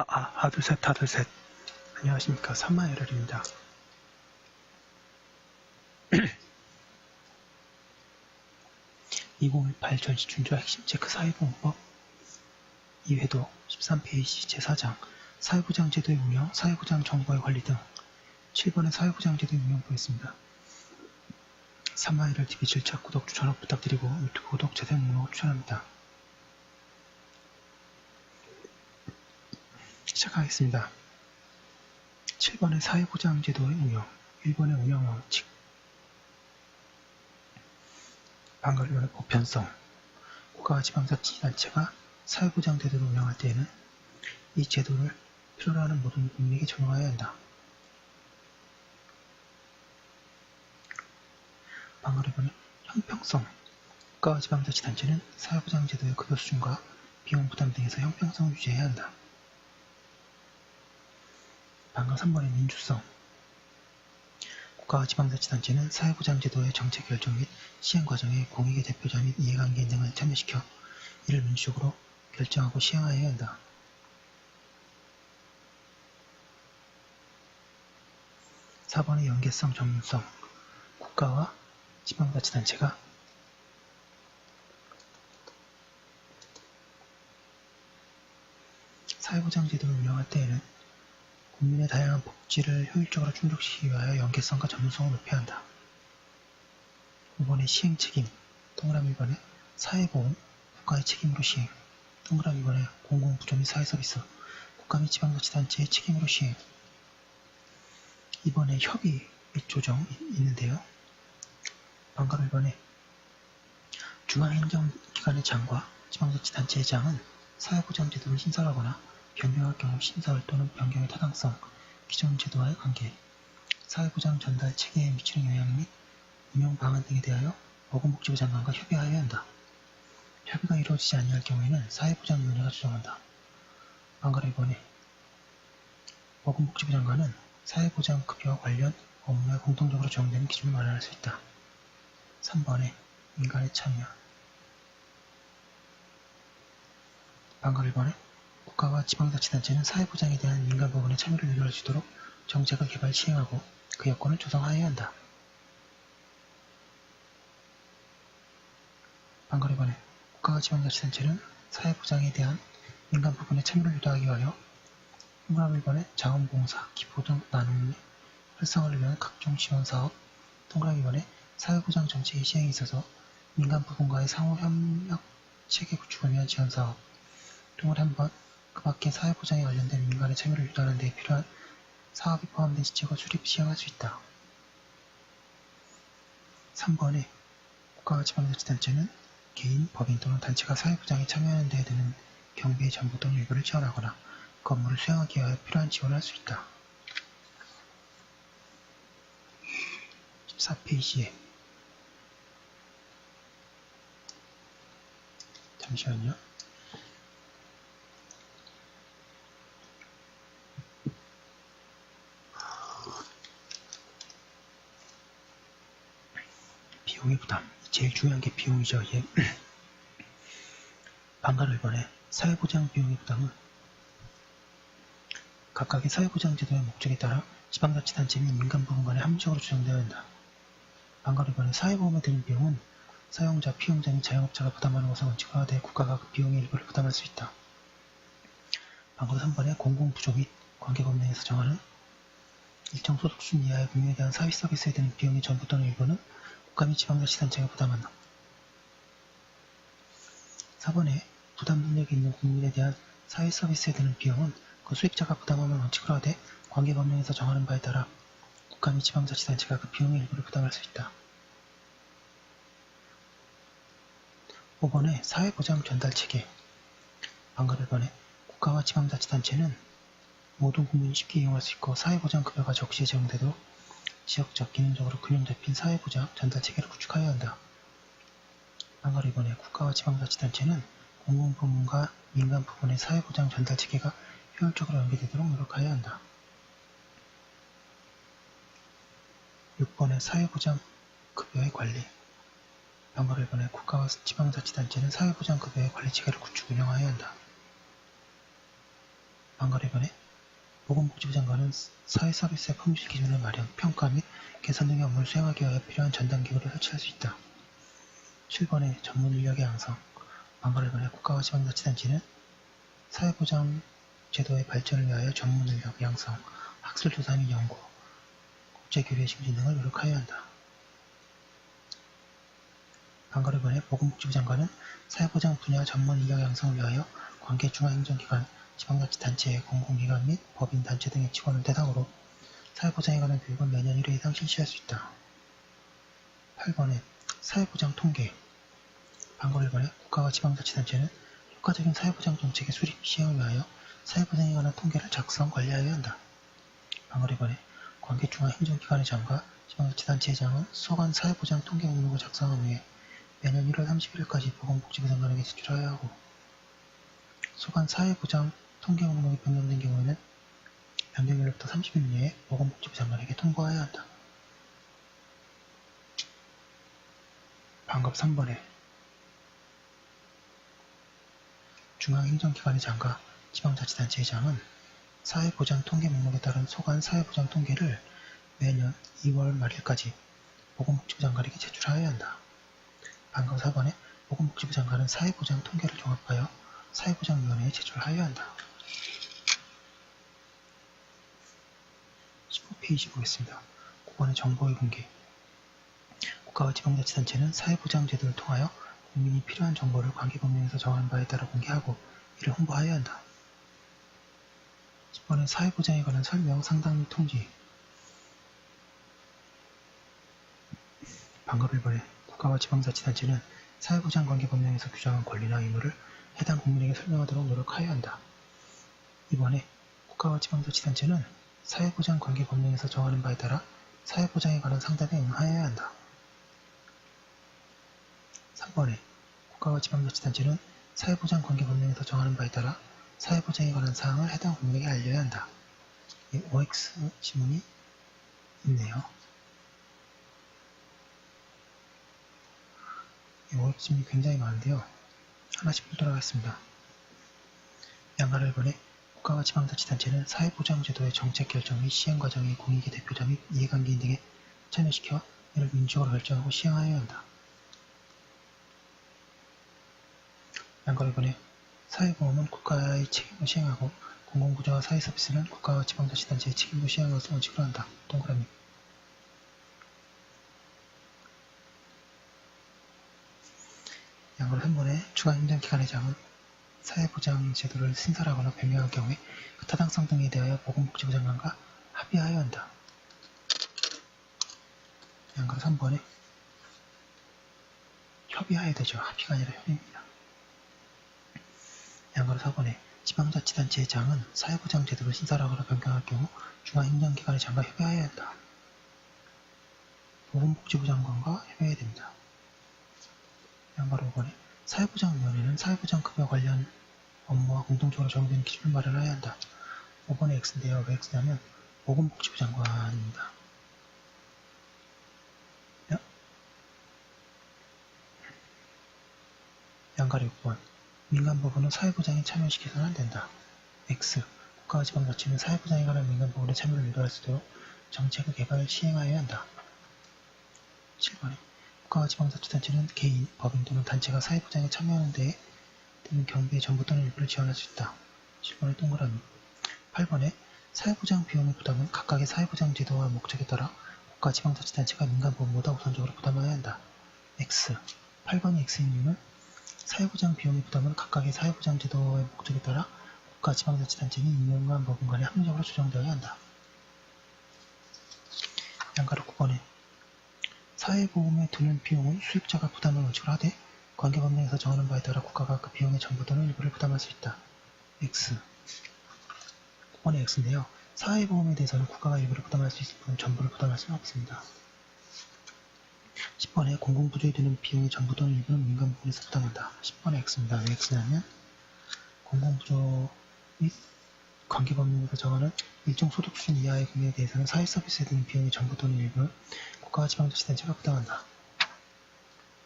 하둘셋 하둘셋. 안녕하십니까, 산마열혈입니다. 2018 전시준조 핵심 체크 사회보험법 2회도 13페이지 제4장 사회보장 제도의 운영, 사회보장 정보의 관리 등 7번의 사회보장 제도의 운영 보겠습니다. 산마열혈 TV 7차 구독, 추천 부탁드리고 유튜브 구독, 재생 목록 추천합니다. 시작하겠습니다. 7번의 사회보장 제도의 운영, 1번의 운영 원칙. 방관리원의 보편성. 국가와 지방자치단체가 사회보장 제도를 운영할 때에는 이 제도를 필요로 하는 모든 국민에게 적용하여야 한다. 방관리원의 형평성. 국가와 지방자치단체는 사회보장 제도의 급여 수준과 비용 부담 등에서 형평성을 유지해야 한다. 방관 3번의 민주성. 국가와 지방자치단체는 사회보장제도의 정책 결정 및 시행 과정에 공익의 대표자 및 이해관계인 등을 참여시켜 이를 민주적으로 결정하고 시행하여야 한다. 4번의 연계성, 전문성. 국가와 지방자치단체가 사회보장제도를 운영할 때에는 국민의 다양한 복지를 효율적으로 충족시키기 위하여 연계성과 전문성을 높여야 한다. 5번의 시행책임. 동그라미 1번의 사회보험, 국가의 책임으로 시행. 동그라미 2번의 공공부조 및 사회서비스, 국가 및 지방자치단체의 책임으로 시행. 2번의 협의 및 조정 있는데요. 방금 1번에 중앙행정기관의 장과 지방자치단체의 장은 사회보장제도를 신설하거나 변경할 경우 신설 또는 변경의 타당성, 기존 제도와의 관계, 사회보장 전달 체계에 미치는 영향 및 운영 방안 등에 대하여 보건복지부 장관과 협의하여야 한다. 협의가 이루어지지 아니할 경우에는 사회보장위원회가 조정한다. 방금 1번에 보건복지부 장관은 사회보장급여와 관련 업무에 공통적으로 적용되는 기준을 마련할 수 있다. 3번에 민간의 참여. 방금 1번에 국가와 지방자치단체는 사회보장에 대한 민간 부분의 참여를 유도할 수 있도록 정책을 개발, 시행하고 그 여건을 조성하여야 한다. 방금 1번에 국가와 지방자치단체는 사회보장에 대한 민간 부분의 참여를 유도하기 위하여 동그라미 1번에 자원봉사, 기부 등 나눔의 활성화를 위한 각종 지원사업, 동그라미 2번에 사회보장 정책의 시행에 있어서 민간 부분과의 상호협력 체계 구축을 위한 지원사업, 동그라미 3번 그 밖에 사회보장에 관련된 민간의 참여를 유도하는 데 필요한 사업이 포함된 지책을 수립, 시행할 수 있다. 3번에 국가와 지방자치단체는 개인, 법인 또는 단체가 사회보장에 참여하는 데에 드는 경비의 전부 또는 일부를 지원하거나 그 업무를 수행하기 위하여 필요한 지원을 할 수 있다. 14페이지에 잠시만요. 비용의 부담. 제일 중요한 게 비용이죠. 예. 방금 1번에 사회보장 비용의 부담은 각각의 사회보장제도의 목적에 따라 지방자치단체 및 민간 부분 간에 합리적으로 조정되어야 한다. 방금 1번에 사회보험에 드는 비용은 사용자, 피용자 및 자영업자가 부담하는 것을 원칙화하되 대 국가가 그 비용의 일부를 부담할 수 있다. 방금 3번에 공공부조 및 관계법령에서 정하는 일정 소득 수준 이하의 국민에 대한 사회 서비스에 드는 비용의 전부 또는 일부는 국가 및 지방자치단체가 부담한다. 4번에 부담 능력이 있는 국민에 대한 사회 서비스에 드는 비용은 그 수익자가 부담함을 원칙으로 하되 관계법령에서 정하는 바에 따라 국가 및 지방자치단체가 그 비용의 일부를 부담할 수 있다. 5번에 사회보장 전달체계. 방금 1번에 국가와 지방자치단체는 모든 국민이 쉽게 이용할 수 있고 사회보장급여가 적시에 제공되도록 지역적, 기능적으로 균형 잡힌 사회보장 전달체계를 구축하여야 한다. 방금 2번에 국가와 지방자치단체는 공공부문과 민간 부문의 사회보장 전달체계가 효율적으로 연계되도록 노력하여야 한다. 6번에 사회보장급여의 관리. 방금 1번에 국가와 지방자치단체는 사회보장급여의 관리체계를 구축, 운영하여야 한다. 방가르변에 보건복지부 장관은 사회서비스의 품질 기준을 마련, 평가 및 개선 등의 업무를 수행하기 위하여 필요한 전담기구를 설치할 수 있다. 7번에 전문 인력의 양성. 방가르변의 국가와 지방자치단체는 사회보장 제도의 발전을 위하여 전문 인력 양성, 학술조사 및 연구, 국제교류의 증진 등을 노력하여야 한다. 방가르변의 보건복지부 장관은 사회보장 분야 전문 인력 양성을 위하여 관계 중앙행정기관, 지방자치단체, 공공기관 및 법인단체 등의 직원을 대상으로 사회보장에 관한 교육을 매년 1회 이상 실시할 수 있다. 8번에 사회보장 통계. 방가르변의 국가와 지방자치단체는 효과적인 사회보장 정책의 수립, 시행을 위하여 사회보장에 관한 통계를 작성, 관리하여야 한다. 방가르변의 관계 중앙행정기관의 장과 지방자치단체의 장은 소관 사회보장 통계 목록을 작성한 후에 매년 1월 31일까지 보건복지부 장관에게 제출하여야 하고, 소관 사회보장 통계 목록이 변경된 경우에는 변경일로부터 30일 내에 보건복지부 장관에게 통보하여야 한다. 방급 3번에 중앙행정기관의 장과 지방자치단체의 장은 사회보장 통계 목록에 따른 소관 사회보장 통계를 매년 2월 말일까지 보건복지부 장관에게 제출하여야 한다. 방급 4번에 보건복지부 장관은 사회보장 통계를 종합하여 사회보장위원회에 제출하여야 한다. 15페이지 보겠습니다. 9번의 정보의 공개. 국가와 지방자치단체는 사회보장 제도를 통하여 국민이 필요한 정보를 관계법령에서 정한 바에 따라 공개하고 이를 홍보하여야 한다. 10번의 사회보장에 관한 설명, 상담 및 통지. 방급 1번에 국가와 지방자치단체는 사회보장 관계법령에서 규정한 권리나 의무를 해당 국민에게 설명하도록 노력하여야 한다. 2번에 국가와 지방자치단체는 사회보장 관계법령에서 정하는 바에 따라 사회보장에 관한 상담에 응하여야 한다. 3번에 국가와 지방자치단체는 사회보장 관계법령에서 정하는 바에 따라 사회보장에 관한 사항을 해당 국민에게 알려야 한다. OX 지문이 있네요. OX 지문이 굉장히 많은데요. 하나씩 보도록 하겠습니다. 양가를 번에 국가와 지방자치단체는 사회보장제도의 정책 결정 및 시행 과정의 공익의 대표자 및 이해관계인 등에 참여시켜 이를 민주적으로 결정하고 시행하여야 한다. 양가를 번에 사회보험은 국가의 책임을 시행하고 공공구조와 사회서비스는 국가와 지방자치단체의 책임을 시행하는 것을 원칙으로 한다. 동그라미. 양가를 한 번에 중앙행정기관의 장은 사회보장 제도를 신설하거나 변경할 경우에 그 타당성 등에 대하여 보건복지부 장관과 합의하여야 한다. 양가를 3번에 협의하여야 되죠. 합의가 아니라 협의입니다. 양가를 4번에 지방자치단체의 장은 사회보장 제도를 신설하거나 변경할 경우 중앙행정기관의 장과 협의하여야 한다. 보건복지부 장관과 협의해야 됩니다. 양가를 5번에 사회보장위원회는 사회보장급여 관련 업무와 공통적으로 적용되는 기준을 마련하여야 한다. 5번의 X인데요. 왜 X냐면 보건복지부 장관입니다. 양가리 6번 민간부분은 사회보장에 참여시켜서는 안된다. X 국가와 지방자치는 사회보장에 관한 민간부분의 참여를 유도할 수 있도록 정책의 개발을 시행하여야 한다. 7번에 국가와 지방자치단체는 개인, 법인 또는 단체가 사회보장에 참여하는 데에 드는 경비의 전부 또는 일부를 지원할 수 있다. 7번의 동그라미. 8번에 사회보장 비용의 부담은 각각의 사회보장 제도와 목적에 따라 국가 지방자치단체가 민간보험보다 우선적으로 부담하여야 한다. X 8번의 X인 이유는 사회보장 비용의 부담은 각각의 사회보장 제도의 목적에 따라 국가 지방자치단체는 민간보험 간에 합리적으로 조정되어야 한다. 양가로 9번에 사회보험에 드는 비용은 수입자가 부담을 원칙으로 하되 관계법령에서 정하는 바에 따라 국가가 그 비용의 전부 또는 일부를 부담할 수 있다. X 9번의 X인데요. 사회보험에 대해서는 국가가 일부를 부담할 수 있을 뿐 전부를 부담할 수는 없습니다. 10번에 공공부조에 드는 비용의 전부 또는 일부는 민간부분에서 부담한다. 10번의 X입니다. 왜 X냐면 공공부조 및 관계법령에서 정하는 일정 소득 수준 이하의 금액에 대해서는 사회서비스에 드는 비용의 전부 또는 일부를 국가와 지방자치단체가 부담한다.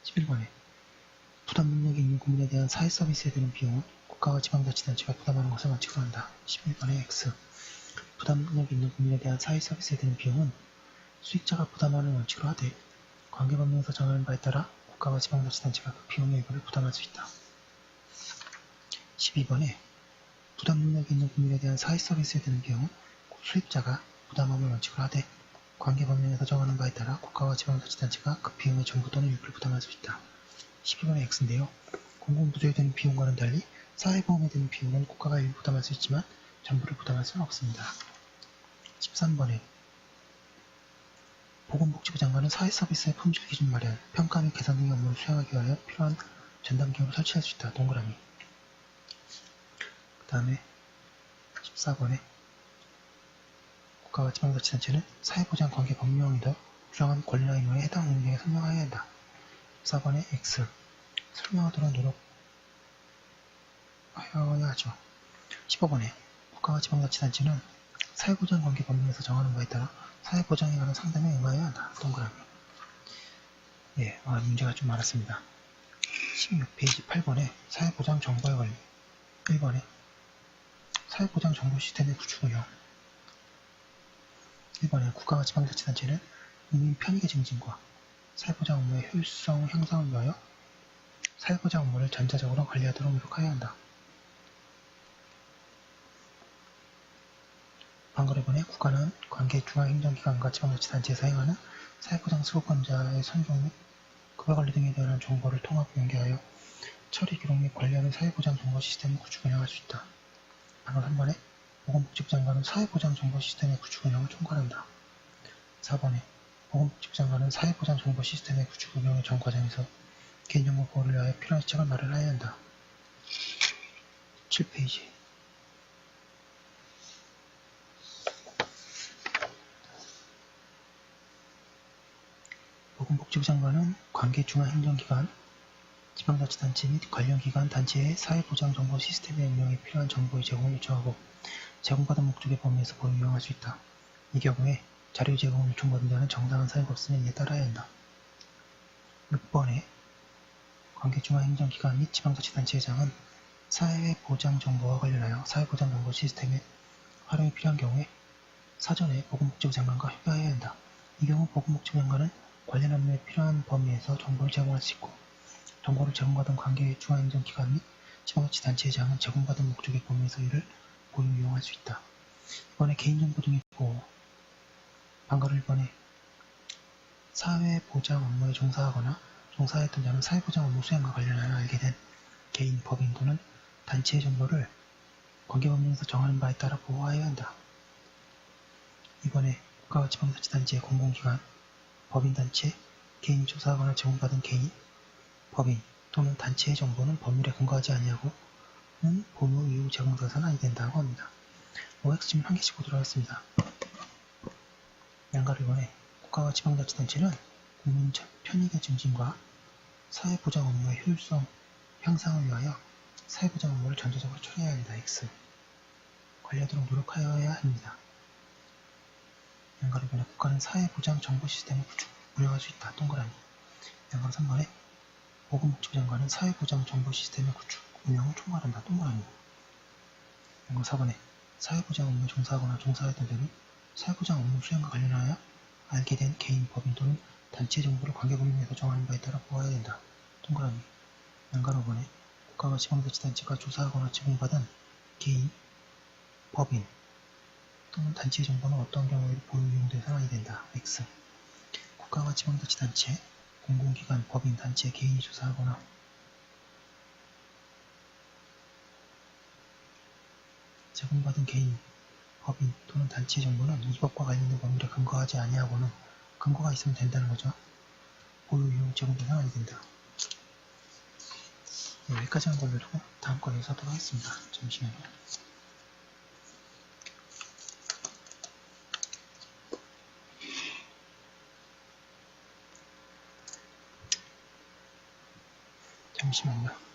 11번에 부담 능력이 있는 국민에 대한 사회서비스에 드는 비용은 국가와 지방자치단체가 부담하는 것을 원칙으로 한다. 11번에 X. 부담 능력이 있는 국민에 대한 사회 서비스에 드는 비용은 수익자가 부담하는 원칙으로 하되 관계법령에서 정하는 바에 따라 국가와 지방자치단체가 그 비용의 일부를 부담할 수 있다. 12번에 부담 능력이 있는 국민에 대한 사회 서비스에 드는 비용은 수익자가 부담함을 원칙으로 하되 관계법령에서 정하는 바에 따라 국가와 지방자치단체가 그 비용의 전부 또는 일부를 부담할 수 있다. 12번의 X인데요. 공공부조에 드는 비용과는 달리 사회보험에 드는 비용은 국가가 일부 부담할 수 있지만 전부를 부담할 수는 없습니다. 13번에 보건복지부 장관은 사회서비스의 품질 기준 마련, 평가 및 개선 등의 업무를 수행하기 위하여 필요한 전담기구를 설치할 수 있다. 동그라미. 그 다음에 14번에 국가와 지방자치단체는 사회보장 관계 법령에서 규정한 권리나 의무에 해당 의무에 설명하여야 한다. 14번에 X. 설명하도록 노력하여야 하죠. 15번에 국가와 지방자치단체는 사회보장 관계 법령에서 정하는 바에 따라 사회보장에 관한 상담에 응하여야 한다. 동그라미. 예, 문제가 좀 많았습니다. 16페이지 8번에 사회보장 정보의 관리. 1번에 사회보장 정보 시스템의 구축 운영. 1번에 국가와 지방자치단체는 국민 편익의 증진과 사회보장 업무의 효율성 향상을 위하여 사회보장 업무를 전자적으로 관리하도록 노력하여야 한다. 방금 1번에 국가는 관계 중앙행정기관과 지방자치단체에 사용하는 사회보장 수급권자의 선종 및 급여관리 등에 대한 정보를 통합 연계하여 처리 기록 및 관리하는 사회보장 정보 시스템을 구축 운영할 수 있다. 방금 3번에 보건복지부 장관은 사회보장 정보 시스템의 구축 운영을 총괄한다. 4번에 보건복지부 장관은 사회보장 정보 시스템의 구축 운영의 전 과정에서 개인정보 보호를 위하여 필요한 시책을 마련하여야 한다. 7페이지 보건복지부 장관은 관계 중앙행정기관, 지방자치단체 및 관련 기관, 단체의 사회보장 정보 시스템의 운영에 필요한 정보의 제공을 요청하고 제공받은 목적의 범위에서 보유 이용할 수 있다. 이 경우에 자료 제공을 요청받은 자는 정당한 사유가 없으면 이에 따라야 한다. 6번에 관계중앙행정기관 및 지방자치단체장은 사회보장정보와 관련하여 사회보장정보 시스템의 활용이 필요한 경우에 사전에 보건복지부 장관과 협의해야 한다. 이 경우 보건복지부 장관은 관련 업무에 필요한 범위에서 정보를 제공할 수 있고 정보를 제공받은 관계중앙행정기관 및 지방자치단체장은 제공받은 목적의 범위에서 이를 보유 이용할 수 있다. 이번에 개인정보 등의 보호. 방금 1번에 사회보장 업무에 종사하거나 종사했던 자는 사회보장 업무 수행과 관련하여 알게 된 개인, 법인 또는 단체의 정보를 관계법령에서 정하는 바에 따라 보호하여야 한다. 이번에 국가와 지방자치단체의 공공기관, 법인단체, 개인이 조사하거나 제공받은 개인, 법인 또는 단체의 정보는 법률에 근거하지 아니하고는 보호 이후 제공되어서는 아니 된다고 합니다. OX 질문 한 개씩 보도록 하겠습니다. 양가 1번에 국가와 지방자치단체는 국민 편익의 증진과 사회보장 업무의 효율성 향상을 위하여 사회보장 업무를 전체적으로 처리해야 한다. X. 관리하도록 노력하여야 합니다. 양가 2번에 국가는 사회보장 정보 시스템을 구축, 운영할 수 있다. 동그라미. 양가 3번에 보건복지부 장관은 사회보장 정보 시스템의 구축, 운영을 총괄한다. 동그라미. 양가 4번에 사회보장 업무에 종사하거나 종사했던 자는 사회보장 업무 수행과 관련하여 알게 된 개인, 법인 또는 단체 정보를 관계법령에서 정하는 바에 따라 보호해야 된다. 동그라미. 양가 5번에 국가와 지방자치단체가 조사하거나 제공받은 개인, 법인 또는 단체의 정보는 어떤 경우에도 보유 이용돼서는 아니 된다. X. 국가와 지방자치단체, 공공기관, 법인, 단체, 개인이 조사하거나 제공받은 개인, 법인 또는 단체의 정보는 이 법과 관련된 법률에 근거하지 아니하고는 근거가 있으면 된다는 거죠. 보유 이용 제공돼서는 아니 된다. 네, 여기까지 한 걸로 두고 다음 걸로 하도록 하겠습니다. 잠시만요. 잠시만요.